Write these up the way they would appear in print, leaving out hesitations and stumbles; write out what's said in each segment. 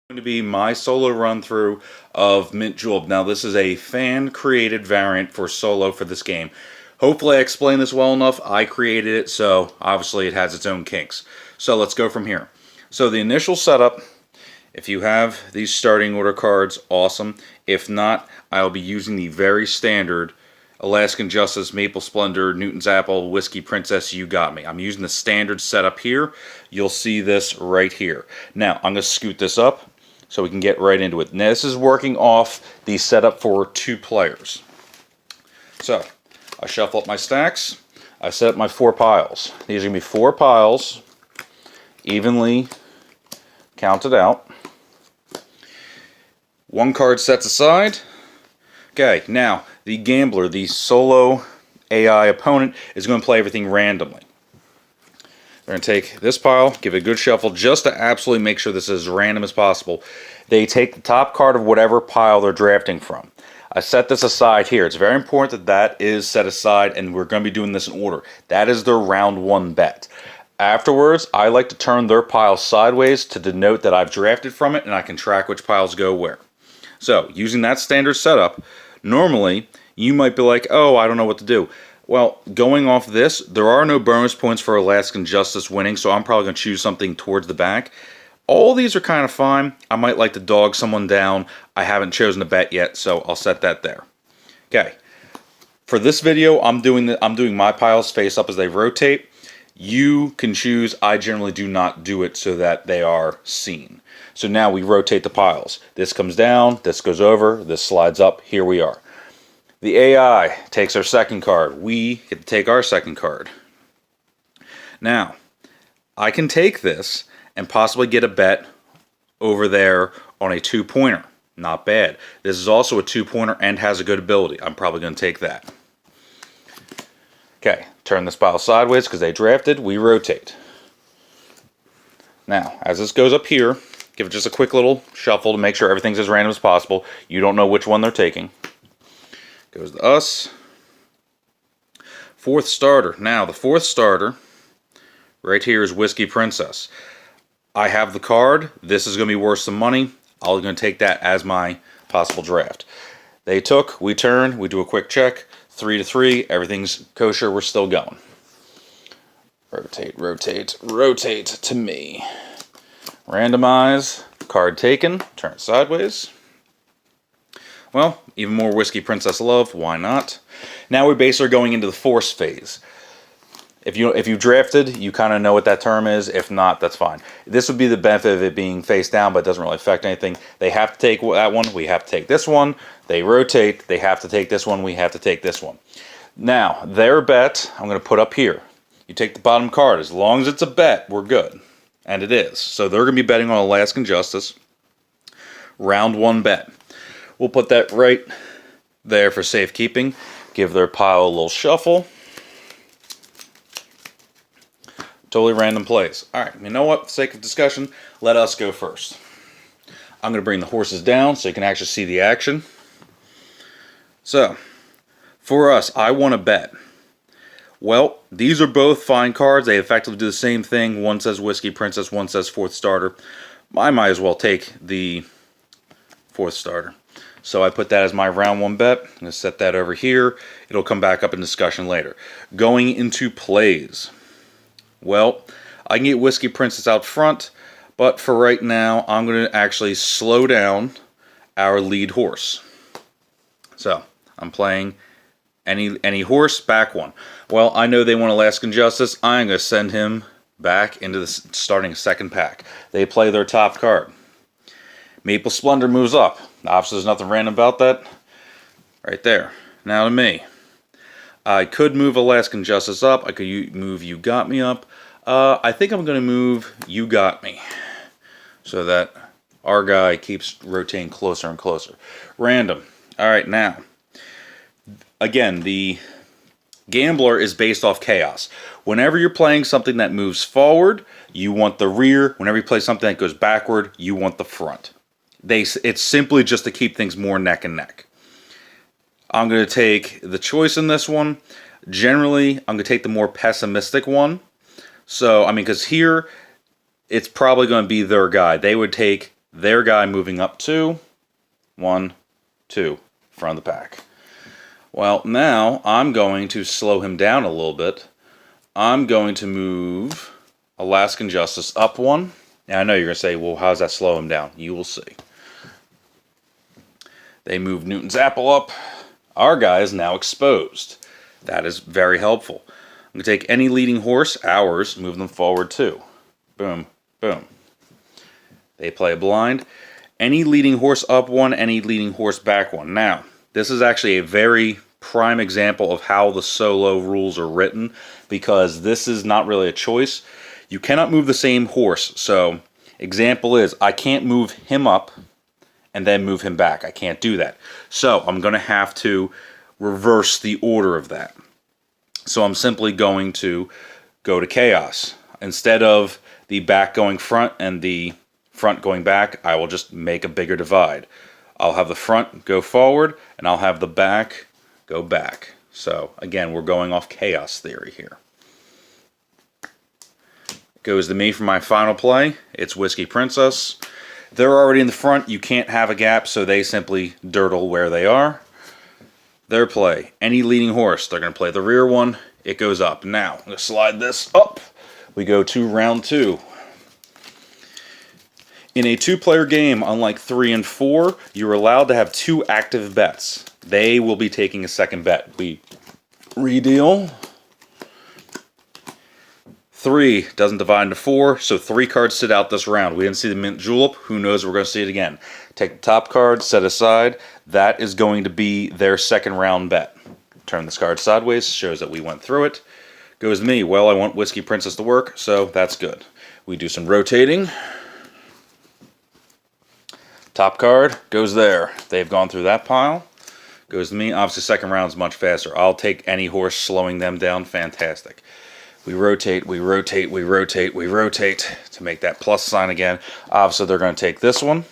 Going to be my solo run through of Mint Julep. Now this is a fan created variant for solo for this game. Hopefully I explained this well enough. I created it, so obviously it has its own kinks. So let's go from here. So the initial setup, if you have these starting order cards, awesome. If not, I'll be using the very standard Alaskan Justice, Maple Splendor, Newton's Apple, Whiskey Princess, You Got Me. I'm using the standard setup here. You'll see this right here. Now, I'm going to scoot this up so we can get right into it. Now, this is working off the setup for 2 players. So, I shuffle up my stacks. I set up my 4 piles. These are going to be 4 piles, evenly counted out. 1 card sets aside. Okay, now, the gambler, the solo AI opponent, is going to play everything randomly. They're going to take this pile, give it a good shuffle, just to absolutely make sure this is as random as possible. They take the top card of whatever pile they're drafting from. I set this aside here. It's very important that that is set aside, and we're going to be doing this in order. That is their round 1 bet. Afterwards, I like to turn their pile sideways to denote that I've drafted from it, and I can track which piles go where. So, using that standard setup, normally, you might be like, oh, I don't know what to do. Well, going off this, there are no bonus points for Alaskan Justice winning, so I'm probably going to choose something towards the back. All these are kind of fine. I might like to dog someone down. I haven't chosen a bet yet, so I'll set that there. Okay. For this video, I'm doing my piles face up as they rotate. You can choose. I generally do not do it so that they are seen. So now we rotate the piles. This comes down, this goes over, this slides up. Here we are. The AI takes our second card. We get to take our second card. Now, I can take this and possibly get a bet over there on a 2-pointer. Not bad. This is also a 2-pointer and has a good ability. I'm probably going to take that. Okay, turn this pile sideways because they drafted. We rotate. Now, as this goes up here, give it just a quick little shuffle to make sure everything's as random as possible. You don't know which one they're taking. Goes to us. 4th starter. Now, the 4th starter right here is Whiskey Princess. I have the card. This is going to be worth some money. I'm going to take that as my possible draft. They took, we turn, we do a quick check. 3 to 3. Everything's kosher. We're still going. Rotate, rotate, rotate to me. Randomize. Card taken. Turn it sideways. Well, even more Whiskey Princess love. Why not? Now we basically are going into the force phase. If you drafted, you kind of know what that term is. If not, that's fine. This would be the benefit of it being face down, but it doesn't really affect anything. They have to take that one. We have to take this one. They rotate. They have to take this one. We have to take this one. Now, their bet, I'm going to put up here. You take the bottom card. As long as it's a bet, we're good. And it is. So they're going to be betting on Alaskan Justice. Round 1 bet. We'll put that right there for safekeeping. Give their pile a little shuffle. Totally random plays. Alright, you know what? For the sake of discussion, let us go first. I'm going to bring the horses down so you can actually see the action. So, for us, I want to bet. Well, these are both fine cards. They effectively do the same thing. One says Whiskey Princess, one says 4th starter. I might as well take the 4th starter. So I put that as my round 1 bet. I'm going to set that over here. It'll come back up in discussion later. Going into plays. Well, I can get Whiskey Princess out front, but for right now, I'm going to actually slow down our lead horse. So, I'm playing any horse, back 1. Well, I know they want Alaskan Justice. I'm going to send him back into the starting 2nd pack. They play their top card. Maple Splendor moves up. Obviously, there's nothing random about that. Right there. Now to me. I could move Alaskan Justice up. I could move You Got Me up. I think I'm going to move You Got Me so that our guy keeps rotating closer and closer. Random. Alright, now. Again, the gambler is based off chaos. Whenever you're playing something that moves forward, you want the rear. Whenever you play something that goes backward, you want the front. It's simply just to keep things more neck and neck. I'm going to take the choice in this one. Generally, I'm going to take the more pessimistic one. So, I mean, because here, it's probably going to be their guy. They would take their guy moving up 2, 1, 2, front of the pack. Well, now I'm going to slow him down a little bit. I'm going to move Alaskan Justice up 1. Now I know you're going to say, well, how does that slow him down? You will see. They move Newton's Apple up. Our guy is now exposed. That is very helpful. I'm going to take any leading horse, ours, move them forward 2. Boom, boom. They play a blind. Any leading horse up 1, any leading horse back 1. Now, this is actually a very prime example of how the solo rules are written, because this is not really a choice. You cannot move the same horse. So, example is, I can't move him up and then move him back. I can't do that. So, I'm going to have to reverse the order of that. So, I'm simply going to go to chaos. Instead of the back going front and the front going back, I will just make a bigger divide. I'll have the front go forward, and I'll have the back go back. So, again, we're going off chaos theory here. Goes to me for my final play. It's Whiskey Princess. They're already in the front. You can't have a gap, so they simply dirtle where they are. Their play. Any leading horse. They're going to play the rear one. It goes up. Now, I'm going to slide this up. We go to round 2. In a 2-player game, unlike 3 and 4, you're allowed to have 2 active bets. They will be taking a second bet. We redeal. 3 doesn't divide into 4, so 3 cards sit out this round. We didn't see the Mint Julep. Who knows if we're going to see it again. Take the top card, set aside. That is going to be their second round bet. Turn this card sideways, shows that we went through it. Goes to me. Well, I want Whiskey Princess to work, so that's good. We do some rotating. Top card goes there. They've gone through that pile. Goes to me. Obviously, second round is much faster. I'll take any horse slowing them down. Fantastic. We rotate, we rotate, we rotate, we rotate to make that plus sign again. Obviously, they're going to take this one.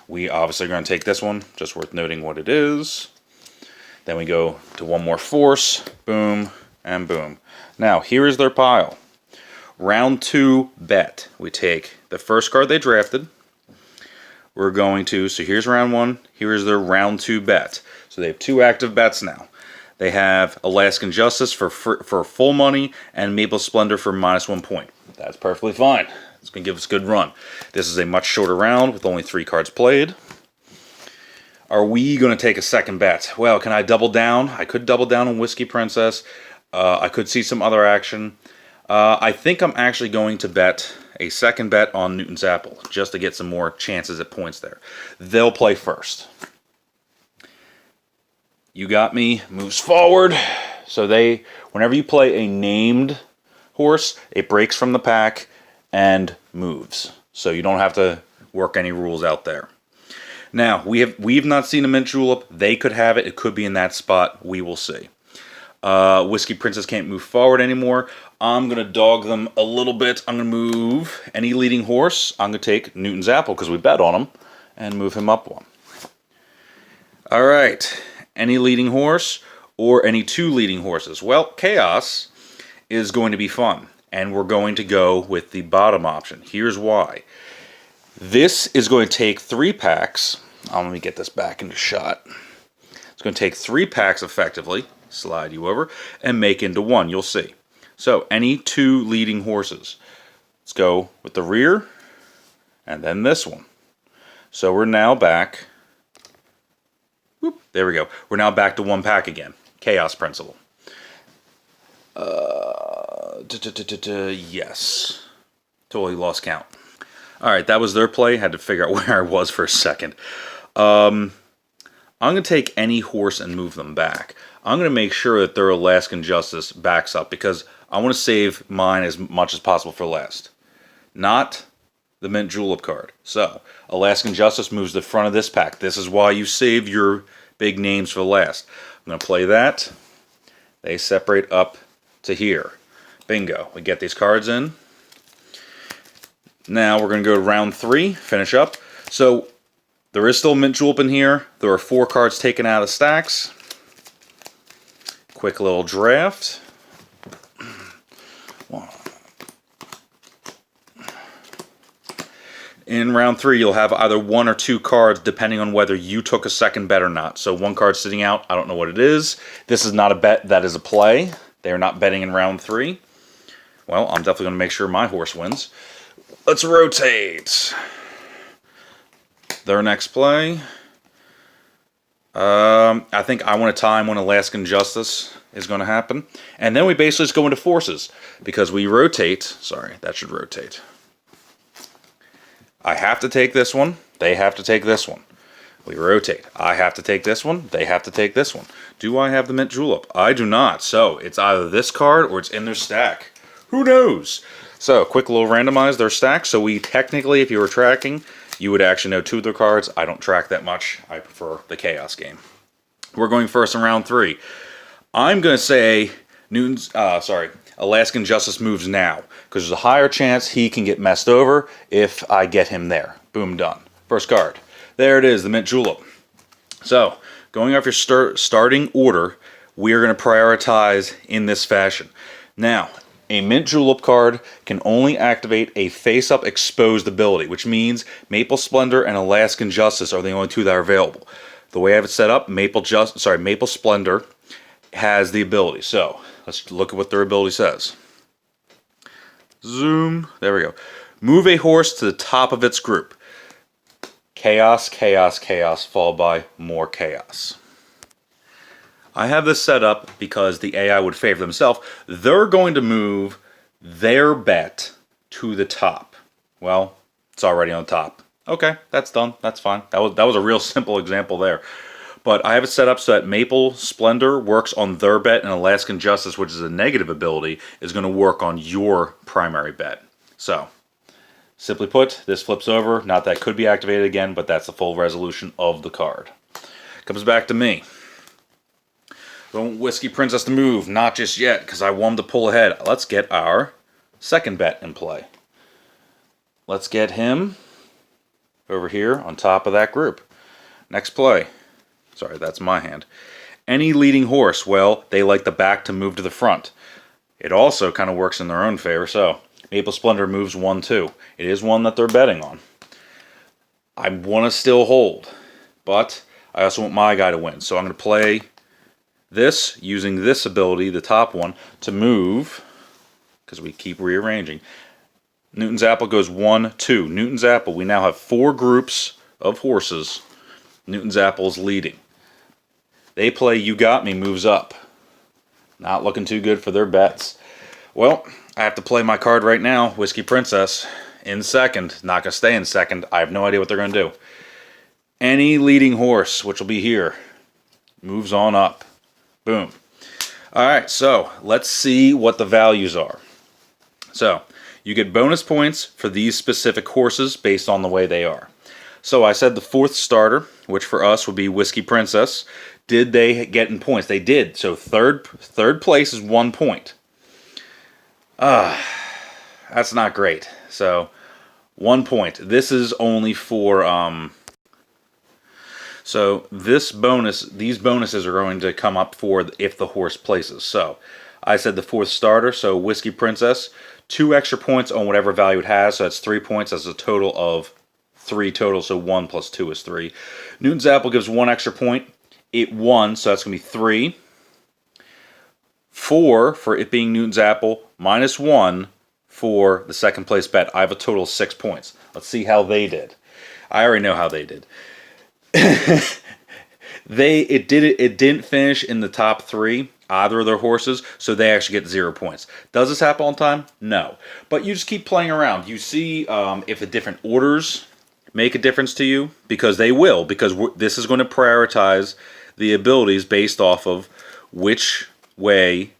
We obviously are going to take this one. Just worth noting what it is. Then we go to one more force. Boom and boom. Now, here is their pile. Round 2 bet. We take the first card they drafted. We're going to, so here's round 1, here's their round 2 bet. So they have 2 active bets now. They have Alaskan Justice for full money and Maple Splendor for -1 point. That's perfectly fine. It's going to give us a good run. This is a much shorter round with only 3 cards played. Are we going to take a second bet? Well, can I double down? I could double down on Whiskey Princess. I could see some other action. I think I'm actually going to bet a second bet on Newton's Apple, just to get some more chances at points there. They'll play first. You Got Me moves forward. So whenever you play a named horse, it breaks from the pack and moves. So you don't have to work any rules out there. Now, we've not seen a Mint Julep. They could have it. It could be in that spot. We will see. Whiskey Princess can't move forward anymore. I'm going to dog them a little bit. I'm going to move any leading horse. I'm going to take Newton's Apple because we bet on him and move him up 1. All right. Any leading horse or any 2 leading horses? Well, Chaos is going to be fun, and we're going to go with the bottom option. Here's why. This is going to take 3 packs. Let me get this back into shot. It's going to take 3 packs effectively. Slide you over and make into 1. You'll see. So any 2 leading horses. Let's go with the rear and then this one. So we're now back. Whoop, there we go. We're now back to 1 pack again. Chaos principle. Yes. Totally lost count. All right, that was their play. Had to figure out where I was for a second. I'm going to take any horse and move them back. I'm going to make sure that their Alaskan Justice backs up because I want to save mine as much as possible for last. Not the Mint Julep card. So, Alaskan Justice moves to the front of this pack. This is why you save your big names for last. I'm going to play that. They separate up to here. Bingo. We get these cards in. Now we're going to go to round 3, finish up. So, there is still Mint Julep in here. There are 4 cards taken out of stacks. Quick little draft. In round 3, you'll have either 1 or 2 cards depending on whether you took a second bet or not. So 1 card sitting out, I don't know what it is. This is not a bet, that is a play. They are not betting in round 3. Well, I'm definitely going to make sure my horse wins. Let's rotate. Their next play. I think I want a time when Alaskan Justice is going to happen. And then we basically just go into forces. Because we rotate. Sorry, that should rotate. I have to take this one. They have to take this one. We rotate. I have to take this one. They have to take this one. Do I have the Mint Julep? I do not. So it's either this card or it's in their stack. Who knows? So quick little randomize their stack. So we technically, if you were tracking, you would actually know 2 of their cards. I don't track that much. I prefer the Chaos game. We're going first in round 3. I'm going to say Alaskan Justice moves now, because there's a higher chance he can get messed over if I get him there. Boom, done. First card. There it is, the Mint Julep. So, going off your starting order, we are going to prioritize in this fashion. Now, a Mint Julep card can only activate a face-up exposed ability, which means Maple Splendor and Alaskan Justice are the only 2 that are available. The way I have it set up, Maple Splendor has the ability. So, let's look at what their ability says. Zoom. There we go. Move a horse to the top of its group. Chaos, chaos, chaos, followed by more chaos. I have this set up because the AI would favor themselves. They're going to move their bet to the top. Well, it's already on top. Okay, that's done. That's fine. That was a real simple example there. But I have it set up so that Maple Splendor works on their bet, and Alaskan Justice, which is a negative ability, is going to work on your primary bet. So, simply put, this flips over. Not that it could be activated again, but that's the full resolution of the card. Comes back to me. Don't Whiskey Princess to move. Not just yet, because I want him to pull ahead. Let's get our second bet in play. Let's get him over here on top of that group. Next play. Sorry, that's my hand. Any leading horse, well, they like the back to move to the front. It also kind of works in their own favor, so Maple Splendor moves 1, 2. It is one that they're betting on. I want to still hold, but I also want my guy to win. So I'm going to play this, using this ability, the top one, to move, because we keep rearranging. Newton's Apple goes 1, 2. Newton's Apple, we now have 4 groups of horses. Newton's Apple is leading. They play You Got Me, moves up. Not looking too good for their bets. Well, I have to play my card right now, Whiskey Princess, in second. Not going to stay in second. I have no idea what they're going to do. Any leading horse, which will be here, moves on up. Boom. Alright, so let's see what the values are. So, you get bonus points for these specific horses based on the way they are. So I said the 4th starter, which for us would be Whiskey Princess. Did they get in points? They did. So third place is 1 point. That's not great. So 1 point. This is only for so these bonuses are going to come up for if the horse places. So I said the 4th starter, so Whiskey Princess, 2 extra points on whatever value it has, so that's 3 points. That's a total of 3 total, so 1 plus 2 is 3. Newton's Apple gives 1 extra point. It won, so that's going to be 3. 4 for it being Newton's Apple, minus 1 for the second place bet. I have a total of 6 points. Let's see how they did. I already know how they did. It didn't finish in the top 3, either of their horses, so they actually get 0 points. Does this happen all the time? No. But you just keep playing around. You see if the different orders make a difference to you, because they will, because this is going to prioritize the abilities based off of which way,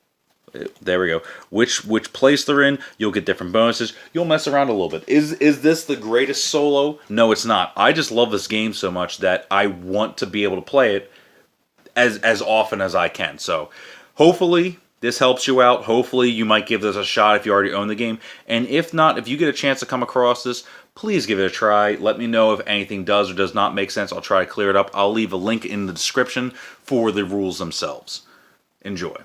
there we go, which place they're in. You'll get different bonuses. You'll mess around a little bit. Is this the greatest solo? No, it's not. I just love this game so much that I want to be able to play it as often as I can. So hopefully this helps you out. Hopefully you might give this a shot if you already own the game. And if not, if you get a chance to come across this, please give it a try. Let me know if anything does or does not make sense. I'll try to clear it up. I'll leave a link in the description for the rules themselves. Enjoy.